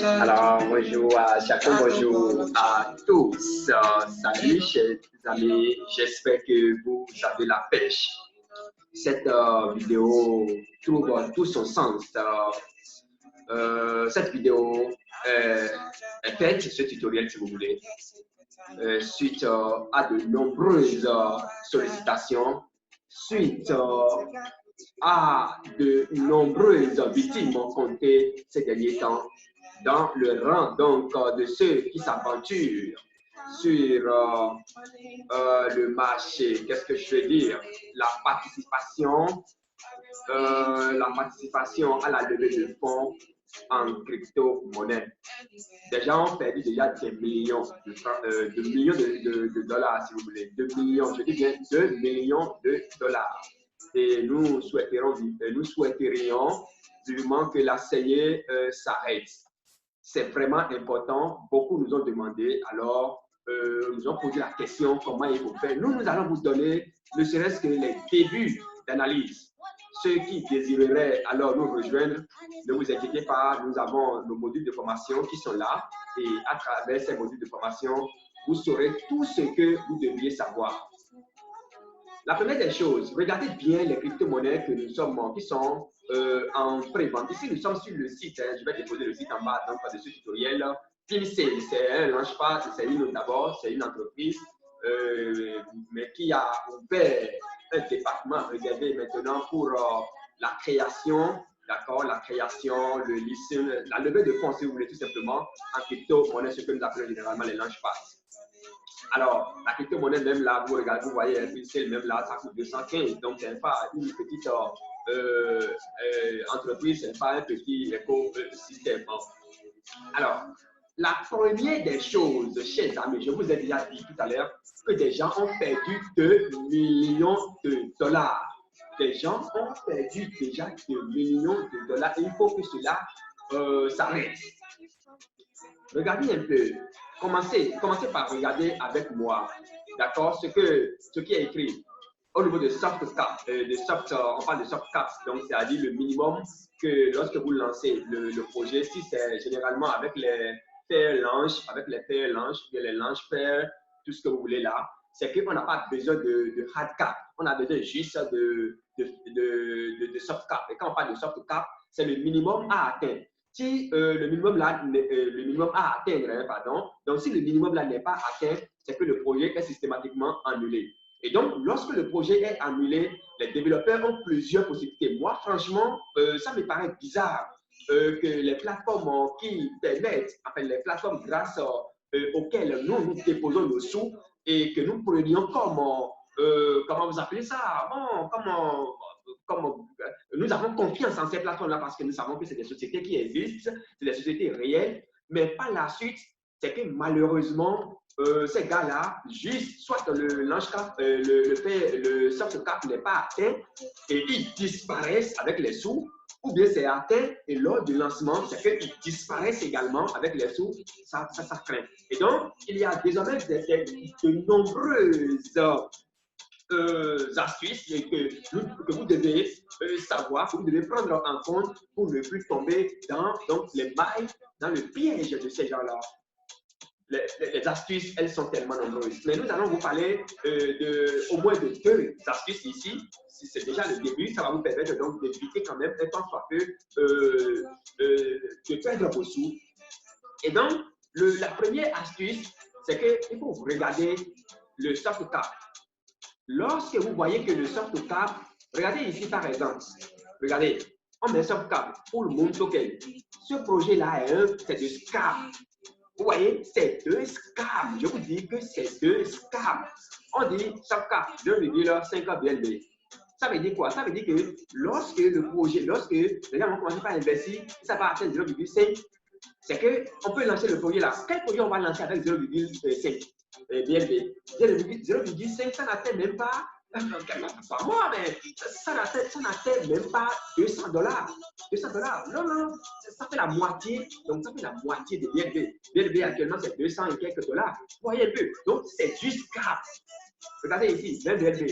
Alors, bonjour à chacun, bonjour à tous. Salut, chers amis, j'espère que vous avez la pêche. Cette vidéo trouve tout son sens. Cette vidéo est faite, ce tutoriel, si vous voulez, suite à de nombreuses sollicitations, suite à de nombreuses victimes comptées ces derniers temps dans le rang donc de ceux qui s'aventurent sur le marché. Qu'est-ce que je veux dire? La participation à la levée de fonds en crypto-monnaie. Des gens ont perdu déjà des millions de dollars, si vous voulez. 2 millions, je dis bien 2 millions de dollars. Et nous souhaiterions vivement que la saignée s'arrête. C'est vraiment important. Beaucoup nous ont demandé, alors nous ont posé la question comment il faut faire. Nous allons vous donner ne serait-ce que les débuts d'analyse. Ceux qui désireraient alors nous rejoindre, ne vous inquiétez pas, nous avons nos modules de formation qui sont là et à travers ces modules de formation, vous saurez tout ce que vous devriez savoir. La première des choses, regardez bien les crypto-monnaies que nous sommes, qui sont en pré-vente. Ici, nous sommes sur le site, je vais déposer le site en bas donc, de ce tutoriel. Pinsale, c'est un launchpad, c'est une entreprise, mais qui a ouvert un département, regardez maintenant, pour la création, d'accord, la création, le listing, la levée de fonds, si vous voulez, tout simplement, en crypto-monnaie, ce que nous appelons généralement les launchpads. Alors, la crypto-monnaie, même là, vous regardez, vous voyez, Pinsale, même là, ça coûte 215, donc c'est pas une petite entreprise, c'est pas un petit écosystème. Alors, la première des choses, chers amis, je vous ai déjà dit tout à l'heure que des gens ont perdu 2 millions de dollars. Des gens ont perdu déjà 2 millions de dollars et il faut que cela s'arrête. Regardez un peu. Commencez par regarder avec moi, d'accord, ce qui est écrit au niveau de soft cap, on parle de soft cap, donc c'est-à-dire le minimum que lorsque vous lancez le projet, si c'est généralement avec les fair launch, les launch fair, tout ce que vous voulez là, c'est qu'on n'a pas besoin de hard cap, on a besoin juste de soft cap. Et quand on parle de soft cap, c'est le minimum à atteindre. Si le minimum à atteindre, pardon, donc si le minimum là n'est pas atteint, c'est que le projet est systématiquement annulé. Et donc, lorsque le projet est annulé, les développeurs ont plusieurs possibilités. Moi, franchement, ça me paraît bizarre que les plateformes qui permettent, enfin les plateformes grâce auxquelles nous déposons nos sous et que nous prenions comme, comment vous appelez ça? Bon, nous avons confiance en ces plateformes-là parce que nous savons que c'est des sociétés qui existent, c'est des sociétés réelles, mais par la suite, c'est que malheureusement, ces gars-là, juste soit le launch cap, le soft cap n'est pas atteint et ils disparaissent avec les sous, ou bien c'est atteint et lors du lancement, c'est qu'ils disparaissent également avec les sous, ça craint. Et donc, il y a désormais de nombreuses astuces que vous devez savoir, que vous devez prendre en compte pour ne plus tomber dans les mailles, dans le piège de ces gens-là. Les astuces, elles sont tellement nombreuses. Mais nous allons vous parler au moins de 2 astuces ici. Si c'est déjà le début, ça va vous permettre donc d'éviter quand même un temps soit peu de perdre vos sous. Et donc, la première astuce, c'est qu'il faut regarder le soft cap. Lorsque vous voyez que le soft cap, regardez ici par exemple, regardez, on met soft cap pour le monde token. Ce projet-là, c'est de scam. Vous voyez, c'est 2 scams. Je vous dis que c'est 2 scams. On dit soft cap 2,5 BNB. Ça veut dire quoi? Ça veut dire que lorsque le projet, lorsque les gens vont commencer par investir, ça va atteindre 0,5. C'est qu'on peut lancer le projet là. Quel projet on va lancer avec 0,5 BNB? 0,5, ça n'atteint même pas, pas moi, mais ça n'atteint même pas 200 dollars. 200 dollars. Non, ça fait la moitié. Donc, ça fait la moitié de BNB. BNB actuellement, c'est 200 et quelques dollars. Vous voyez un peu. Donc, c'est juste grave. Regardez ici, même BNB.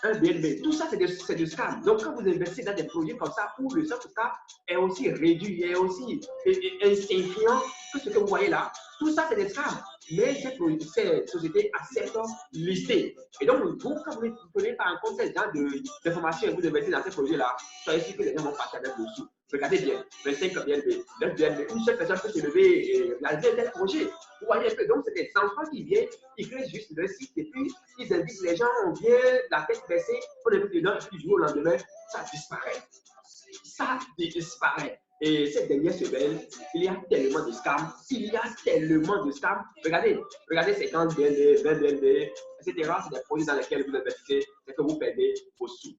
un BNB. Tout ça, c'est du scam. Donc, quand vous investissez dans des projets comme ça, où le soft cap est aussi réduit, est aussi insignifiant que ce que vous voyez là, tout ça, c'est des scams. Mais ces sociétés acceptent lister. Et donc, vous, quand vous ne prenez pas en compte ces genre d'informations et vous investissez dans ces projets-là, soyez sûr que les gens vont partir avec vos sous. Regardez bien, 25 BNB, 9 BNB, une seule personne peut se lever et réaliser un tel projet. Vous voyez un peu, donc c'est des enfants qui viennent, ils créent juste le site et puis ils invitent les gens, on vient, la tête baissée, on invite les gens, puis du jour au lendemain, ça disparaît. Ça disparaît. Et cette dernière semaine, il y a tellement de scams, il y a tellement de scams. Regardez, regardez 50 BNB, 20 BNB, etc. C'est des projets dans lesquels vous investissez, c'est que vous perdez vos sous.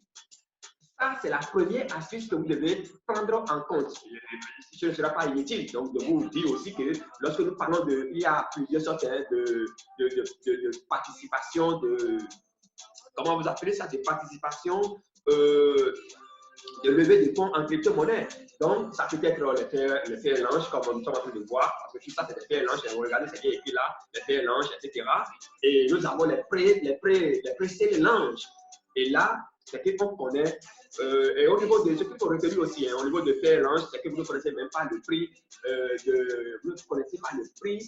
Ça, c'est la première astuce que vous devez prendre en compte. Ce ne sera pas inutile donc de vous dire aussi que lorsque nous parlons de, il y a plusieurs sortes de participation, comment vous appelez ça, de participation, de levée de fonds en crypto-monnaie. Donc, ça peut être le fair launch, comme nous sommes en train de voir, parce que tout ça, c'est le fair launch. Et vous regardez ce qui est écrit là, le fair launch, etc. Et nous avons les pré-sale launch. Et là, c'est qu'on connaît, et au niveau de ce qu'il faut retenir aussi, au niveau de fair launch, c'est que vous ne connaissez même pas le prix vous ne connaissez pas le prix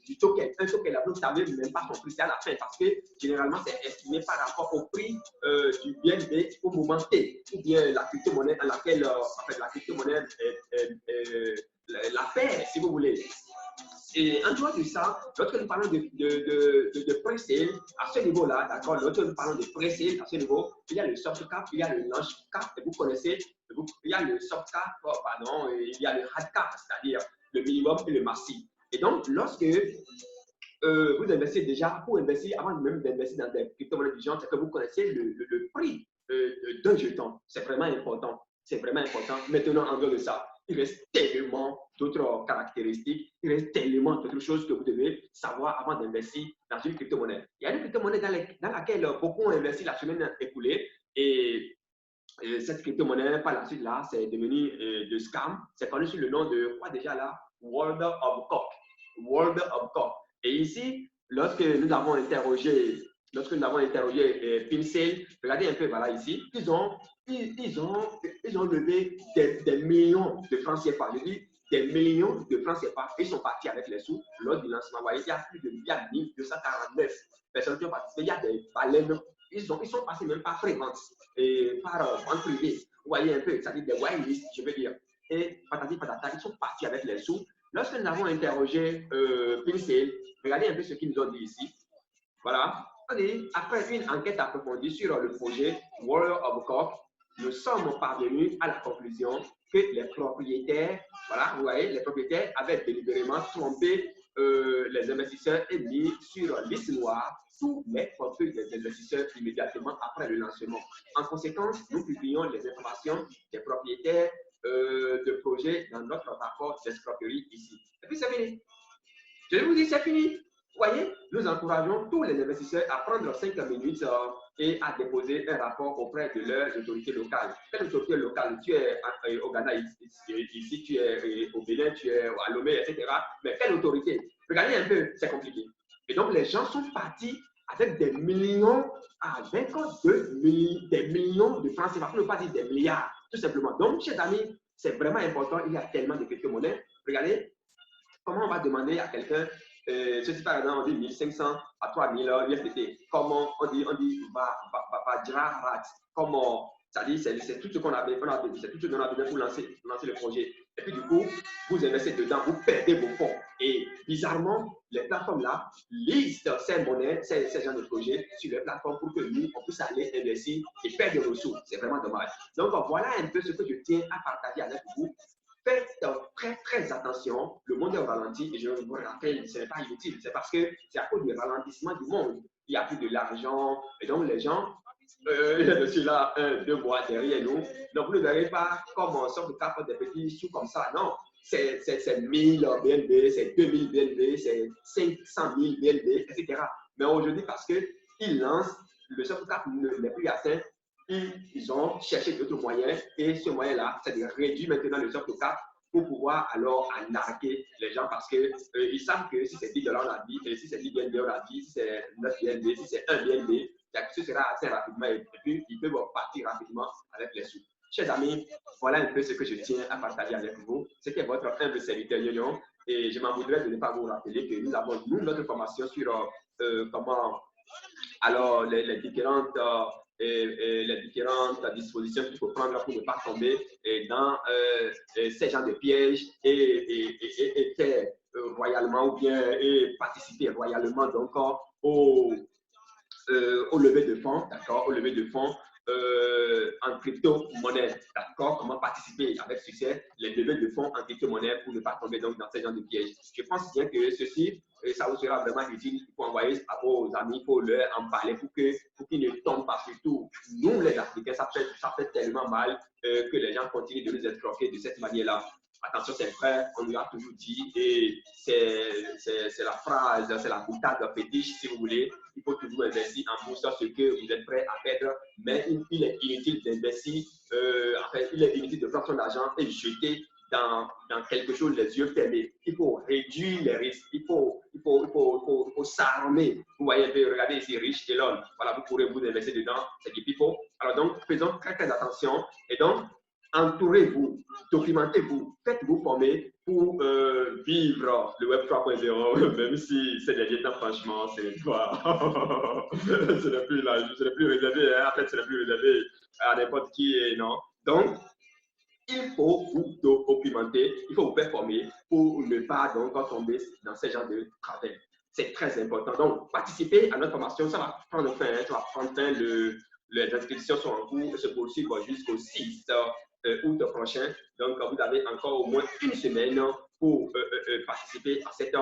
du token. Un token, là, vous ne savez même pas son prix à la fin, parce que généralement, c'est estimé par rapport au prix du BNB au moment T, ou bien la crypto-monnaie dans laquelle, en fait, la crypto-monnaie la paire, si vous voulez. Et en dehors de ça, lorsque nous parlons de pré-sale, à ce niveau-là, d'accord, lorsque nous parlons de pré-sale, à ce niveau, il y a le soft cap, il y a le launch cap, et vous connaissez, il y a le soft cap, pardon, et il y a le hard cap, c'est-à-dire le minimum et le massif. Et donc, lorsque vous investissez déjà, pour investir, avant même d'investir dans des crypto-monnaies du genre, c'est que vous connaissez le prix d'un jeton. C'est vraiment important. C'est vraiment important. Maintenant, en dehors de ça, il reste tellement d'autres caractéristiques, il reste tellement d'autres choses que vous devez savoir avant d'investir dans une crypto-monnaie. Il y a une crypto-monnaie dans laquelle beaucoup ont investi la semaine écoulée et cette crypto-monnaie, par la suite, là, c'est devenu de scam. C'est connu sous le nom de quoi déjà là? World of Cock. World of Cock. Et ici, lorsque nous avons interrogé Pinsale, regardez un peu, voilà ici, ils ont levé des millions de francs CFA. Je dis des millions de francs CFA. Ils sont partis avec les sous lors du lancement. Vous voyez, il y a plus de 1249 personnes qui ont participé. Il y a des baleines. Ils sont passés même par fréquence et par vente privée. Vous voyez un peu, ça dit des whitelist, je veux dire. Et patati patata, ils sont partis avec les sous. Lorsque nous avons interrogé Pinsale, regardez un peu ce qu'ils nous ont dit ici. Voilà. Après une enquête approfondie sur le projet World of Cock, nous sommes parvenus à la conclusion que les propriétaires, voilà, vous voyez, les propriétaires avaient délibérément trompé les investisseurs et mis sur liste noire tous les portefeuilles des investisseurs immédiatement après le lancement. En conséquence, nous publions les informations des propriétaires de projets dans notre rapport d'escroquerie ici. Et puis c'est fini. Je vous dis, c'est fini. Vous voyez, nous encourageons tous les investisseurs à prendre 5 minutes et à déposer un rapport auprès de leurs autorités locales. Quelle autorité locale? Tu es au Ghana, ici tu es au Bénin, tu es à Lomé, etc. Mais quelle autorité? Regardez un peu, c'est compliqué. Et donc, les gens sont partis avec des millions, avec des millions de francs CFA, pour ne pas dire des milliards, tout simplement. Donc, chers amis, c'est vraiment important. Il y a tellement de crypto-monnaies. Regardez, comment on va demander à quelqu'un, ceci par exemple, on dit 1500 à 3000 USDT. Comment on dit Vajrahat. Comment, c'est-à-dire, c'est tout ce qu'on a besoin, c'est tout ce dont on a besoin pour lancer le projet. Et puis, du coup, vous investissez dedans, vous perdez vos fonds. Et bizarrement, les plateformes-là listent ces monnaies, ces genres de projets sur les plateformes pour que nous, on puisse aller investir et perdre nos ressources. C'est vraiment dommage. Donc, voilà un peu ce que je tiens à partager avec vous. Faites très, très attention. Le monde est au ralenti et je vous rappelle, ce n'est pas inutile. C'est parce que c'est à cause du ralentissement du monde. Il n'y a plus de l'argent. Et donc, les gens, je suis là, 2 mois derrière nous. Donc, vous ne verrez pas comme on sort de cap des petits sous comme ça. Non, c'est 1000 BNB, c'est 2000 BNB, c'est 500 000 BNB, etc. Mais aujourd'hui, parce qu'ils lancent, le soft cap n'est plus atteint. Ils ont cherché d'autres moyens et ce moyen-là, c'est de réduire maintenant le soft cap pour pouvoir alors arnaquer les gens parce qu'ils savent que si c'est $10 on a dit, et si c'est 10 BNB on a dit, si c'est 9 BNB, si c'est 1 BNB, ce sera assez rapidement et puis ils peuvent partir rapidement avec les sous. Chers amis, voilà un peu ce que je tiens à partager avec vous. C'était votre humble serviteur Yoyon et je m'en voudrais de ne pas vous rappeler que nous avons, notre formation sur comment, alors, les différentes dispositions qu'il faut prendre pour ne pas tomber dans ces genres de pièges et faire royalement ou bien participer royalement donc au lever de fonds, d'accord, au lever de fonds en crypto-monnaie, d'accord, comment participer avec succès les levées de fonds en crypto-monnaie pour ne pas tomber donc dans ce genre de piège. Je pense bien que ceci, ça vous sera vraiment utile. Il faut envoyer à vos amis, il faut leur en parler pour qu'ils ne tombent pas. Surtout, nous les Africains, ça fait tellement mal que les gens continuent de nous escroquer de cette manière-là. Attention, c'est vrai, on lui a toujours dit, et c'est la phrase, c'est la boutade fétiche, si vous voulez. Il faut toujours investir en bourse ce que vous êtes prêt à perdre, mais il est inutile d'investir, il est inutile de prendre son argent et jeter dans quelque chose les yeux fermés. Il faut réduire les risques, il faut s'armer. Vous voyez, regardez ici, riche et l'homme. Voilà, vous pourrez vous investir dedans, c'est du pipeau. Alors donc, faisons très très attention et donc, entourez-vous, documentez-vous, faites-vous former pour vivre le Web 3.0, même si ces derniers temps, franchement, c'est quoi ce n'est plus réservé, hein? En fait, ce n'est plus réservé à n'importe qui, non. Donc, il faut vous documenter, il faut vous faire former pour ne pas donc tomber dans ce genre de travers. C'est très important. Donc, participez à notre formation, ça va prendre fin, les inscriptions sont en cours et se poursuivent jusqu'au 6 août prochain. Donc, vous avez encore au moins une semaine pour participer à cette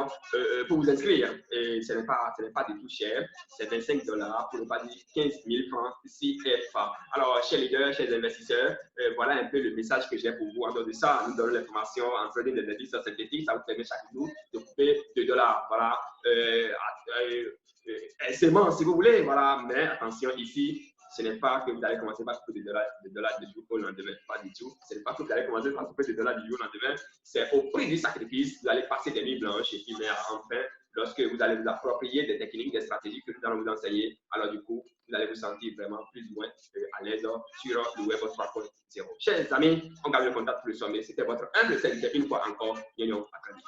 pour vous inscrire. Et ce n'est pas du tout cher. C'est 25 $, pour ne pas dire 15 000 francs CFA. Alors, chers leaders, chers investisseurs, voilà un peu le message que j'ai pour vous. En dehors de ça, nous donnons l'information en trading des indices synthétiques. Ça vous permet chaque jour de couper $2. Voilà. Aisément, si vous voulez. Voilà. Mais attention, ici, ce n'est pas que vous allez commencer par couper des dollars du jour au lendemain. Pas du tout. Ce n'est pas que vous allez commencer par couper des dollars du jour au lendemain. C'est au prix du sacrifice. Vous allez passer des nuits blanches et puis, mais enfin, lorsque vous allez vous approprier des techniques, des stratégies que nous allons vous enseigner, alors du coup, vous allez vous sentir vraiment plus ou moins à l'aise sur le Web 3.0. Chers amis, on garde le contact pour le sommet. C'était votre humble serviteur une fois encore. Yoyon, à très vite.